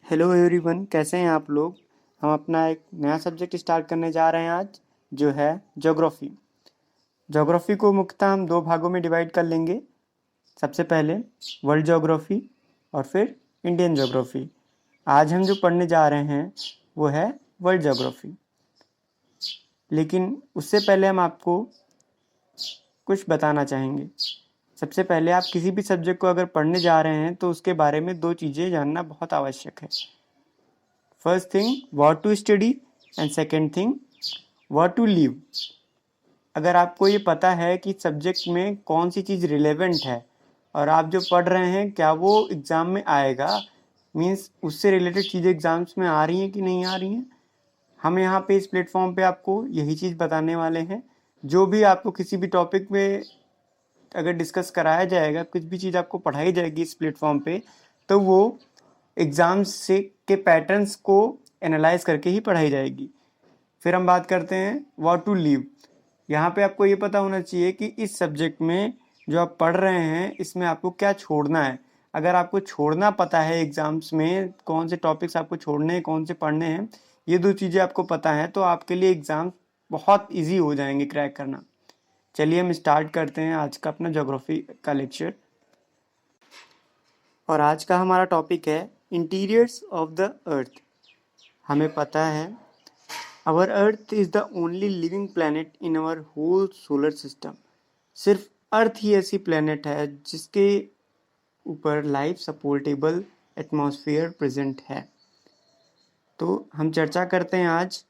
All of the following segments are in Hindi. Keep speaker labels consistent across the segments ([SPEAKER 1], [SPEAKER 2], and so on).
[SPEAKER 1] हेलो एवरीवन, कैसे हैं आप लोग। हम अपना एक नया सब्जेक्ट स्टार्ट करने जा रहे हैं आज, जो है ज्योग्राफी। ज्योग्राफी को मुख्यतः हम दो भागों में डिवाइड कर लेंगे। सबसे पहले वर्ल्ड ज्योग्राफी और फिर इंडियन ज्योग्राफी। आज हम जो पढ़ने जा रहे हैं वो है वर्ल्ड ज्योग्राफी। लेकिन उससे पहले हम आपको कुछ बताना चाहेंगे। सबसे पहले आप किसी भी सब्जेक्ट को अगर पढ़ने जा रहे हैं तो उसके बारे में दो चीज़ें जानना बहुत आवश्यक है। First thing, what to study, and second thing, what to leave. अगर आपको ये पता है कि सब्जेक्ट में कौन सी चीज़ रिलेवेंट है और आप जो पढ़ रहे हैं क्या वो एग्ज़ाम में आएगा, मीन्स उससे रिलेटेड चीज़ें एग्ज़ाम्स में आ रही हैं कि नहीं आ रही हैं, हम यहाँ पे इस प्लेटफॉर्म पे आपको यही चीज़ बताने वाले हैं। जो भी आपको किसी भी टॉपिक में अगर डिस्कस कराया जाएगा, कुछ भी चीज़ आपको पढ़ाई जाएगी इस प्लेटफॉर्म पे, तो वो एग्ज़ाम्स से के पैटर्न्स को एनालाइज करके ही पढ़ाई जाएगी। फिर हम बात करते हैं व्हाट टू लीव। यहाँ पे आपको ये पता होना चाहिए कि इस सब्जेक्ट में जो आप पढ़ रहे हैं इसमें आपको क्या छोड़ना है। अगर आपको छोड़ना पता है एग्ज़ाम्स में कौन से टॉपिक्स आपको छोड़ने हैं, कौन से पढ़ने हैं, ये दो चीज़ें आपको पता है तो आपके लिए एग्ज़ाम बहुत ईजी हो जाएंगे क्रैक करना। चलिए हम स्टार्ट करते हैं आज का अपना ज्योग्राफी का लेक्चर। और आज का हमारा टॉपिक है इंटीरियर्स ऑफ द अर्थ। हमें पता है our earth is the only living planet in our whole solar system. सिर्फ अर्थ ही ऐसी प्लैनेट है जिसके ऊपर लाइफ सपोर्टेबल एटमॉस्फेयर प्रेजेंट है। तो हम चर्चा करते हैं आज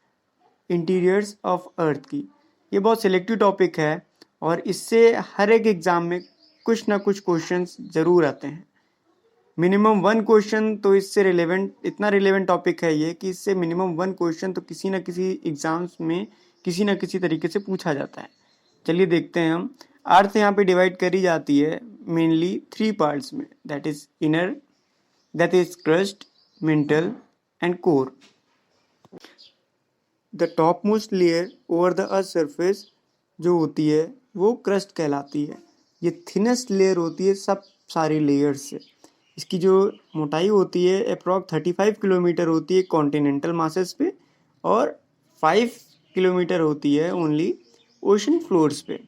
[SPEAKER 1] इंटीरियर्स ऑफ अर्थ की। ये बहुत सिलेक्टिव टॉपिक है और इससे हर एक एग्ज़ाम में कुछ ना कुछ क्वेश्चंस ज़रूर आते हैं। मिनिमम वन क्वेश्चन तो इससे रिलेवेंट, इतना रिलेवेंट टॉपिक है ये कि इससे मिनिमम वन क्वेश्चन तो किसी न किसी एग्जाम्स में किसी न किसी तरीके से पूछा जाता है। चलिए देखते हैं हम। अर्थ यहाँ पे डिवाइड करी जाती है मेनली थ्री पार्ट्स में, that is inner, that is crust, mental and core. The top most layer over the earth surface जो होती है वो क्रस्ट कहलाती है। ये थिनेस्ट लेयर होती है सब सारी लेयर्स से। इसकी जो मोटाई होती है अप्रॉक्स 35 किलोमीटर होती है कॉन्टिनेंटल मासेस पे, और 5 किलोमीटर होती है ओनली ओशन फ्लोर्स पे।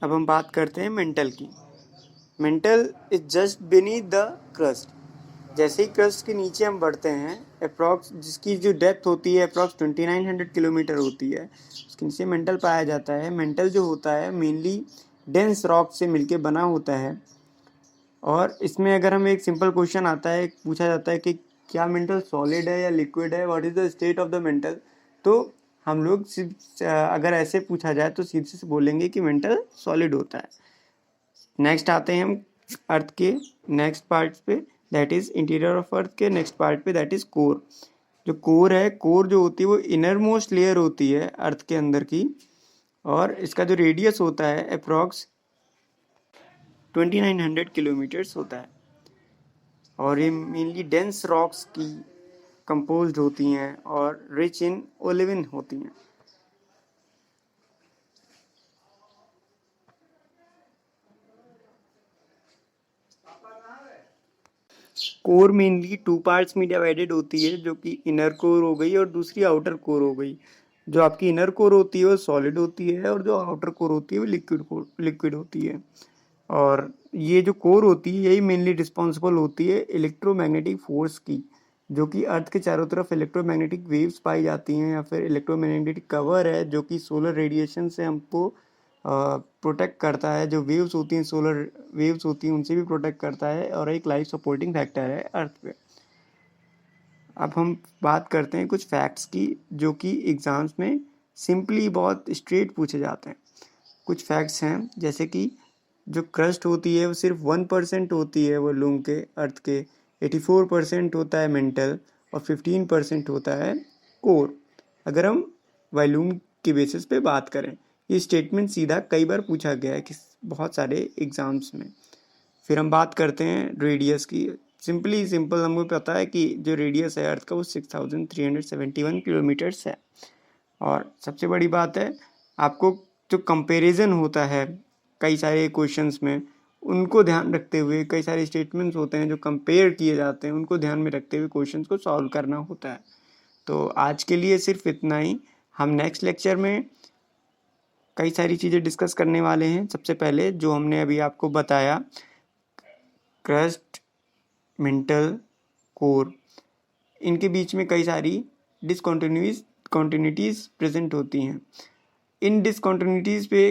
[SPEAKER 1] अब हम बात करते हैं मेंटल की। Mental is just beneath the crust. जैसे ही क्रस्ट के नीचे हम बढ़ते हैं अप्रॉक्स, जिसकी जो डेप्थ होती है अप्रॉक्स 2900 किलोमीटर होती है, उसके नीचे मेंटल पाया जाता है। मेंटल जो होता है मेनली डेंस रॉक से मिलके बना होता है। और इसमें अगर हम एक सिंपल क्वेश्चन आता है, पूछा जाता है कि क्या मेंटल सॉलिड है या लिक्विड है, what is the state of the mental, तो हम लोग सिर्फ अगर ऐसे पूछा जाए तो सीधे से बोलेंगे कि मेंटल सॉलिड होता है। नेक्स्ट आते हैं हम अर्थ के नेक्स्ट पार्ट पे, that is interior of earth के नेक्स्ट पार्ट पे, दैट इज कोर। जो कोर है, कोर जो होती है वो इनर मोस्ट लेयर होती है अर्थ के अंदर की, और इसका जो रेडियस होता है अप्रॉक्स 2900 किलोमीटर्स होता है। और ये मेनली डेंस रॉक्स की कंपोज्ड होती हैं और रिच इन ओलिविन होती हैं। कोर मेनली टू पार्ट्स में डिवाइडेड होती है, जो कि इनर कोर हो गई और दूसरी आउटर कोर हो गई। जो आपकी इनर कोर होती है वो सॉलिड होती है और जो आउटर कोर होती है वो लिक्विड होती है। और ये जो कोर होती है यही मेनली रिस्पॉन्सिबल होती है इलेक्ट्रोमैग्नेटिक फोर्स की, जो कि अर्थ के चारों तरफ इलेक्ट्रोमैग्नेटिक वेव्स पाई जाती हैं, या फिर इलेक्ट्रोमैग्नेटिक कवर है जो कि सोलर रेडिएशन से हमको प्रोटेक्ट करता है। जो वेव्स होती हैं, सोलर वेव्स होती हैं, उनसे भी प्रोटेक्ट करता है और एक लाइफ सपोर्टिंग फैक्टर है अर्थ पे। अब हम बात करते हैं कुछ फैक्ट्स की जो कि एग्ज़ाम्स में सिंपली बहुत स्ट्रेट पूछे जाते हैं। कुछ फैक्ट्स हैं जैसे कि जो क्रस्ट होती है वो सिर्फ 1% होती है वॉल्यूम के अर्थ के, 84% होता है मेंटल और 15% होता है कोर, अगर हम वॉल्यूम के बेसिस पे बात करें। ये स्टेटमेंट सीधा कई बार पूछा गया है कि बहुत सारे एग्ज़ाम्स में। फिर हम बात करते हैं रेडियस की। सिंपल हमको पता है कि जो रेडियस है अर्थ का वो 6371 किलोमीटर्स है। और सबसे बड़ी बात है, आपको जो कंपैरिजन होता है कई सारे क्वेश्चंस में, उनको ध्यान रखते हुए, कई सारे स्टेटमेंट्स होते हैं जो कंपेयर किए जाते हैं, उनको ध्यान में रखते हुए क्वेश्चंस को सॉल्व करना होता है। तो आज के लिए सिर्फ इतना ही। हम नेक्स्ट लेक्चर में कई सारी चीज़ें डिस्कस करने वाले हैं। सबसे पहले जो हमने अभी आपको बताया, क्रस्ट, मेंटल, कोर, इनके बीच में कई सारी डिसकॉन्टिन्यूटीज़ प्रेजेंट होती हैं। इन डिसकॉन्टिन्यूटीज़ पे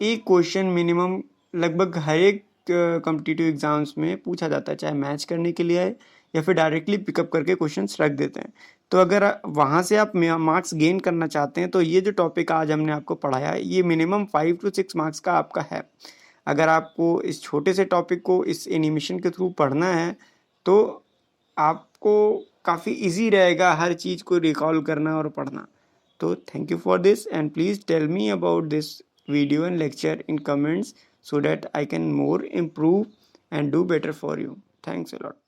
[SPEAKER 1] एक क्वेश्चन मिनिमम लगभग हर एक कॉम्पिटिटिव एग्जाम्स में पूछा जाता है, चाहे मैच करने के लिए है या फिर डायरेक्टली पिकअप करके क्वेश्चंस रख देते हैं। तो अगर वहाँ से आप मार्क्स गेन करना चाहते हैं तो ये जो टॉपिक आज हमने आपको पढ़ाया है ये मिनिमम 5 to 6 मार्क्स का आपका है। अगर आपको इस छोटे से टॉपिक को इस एनिमेशन के थ्रू पढ़ना है तो आपको काफ़ी इजी रहेगा हर चीज़ को रिकॉल करना और पढ़ना। तो thank you for this and please tell me about this video and lecture in comments so that I can more improve and do better for you. Thanks a lot.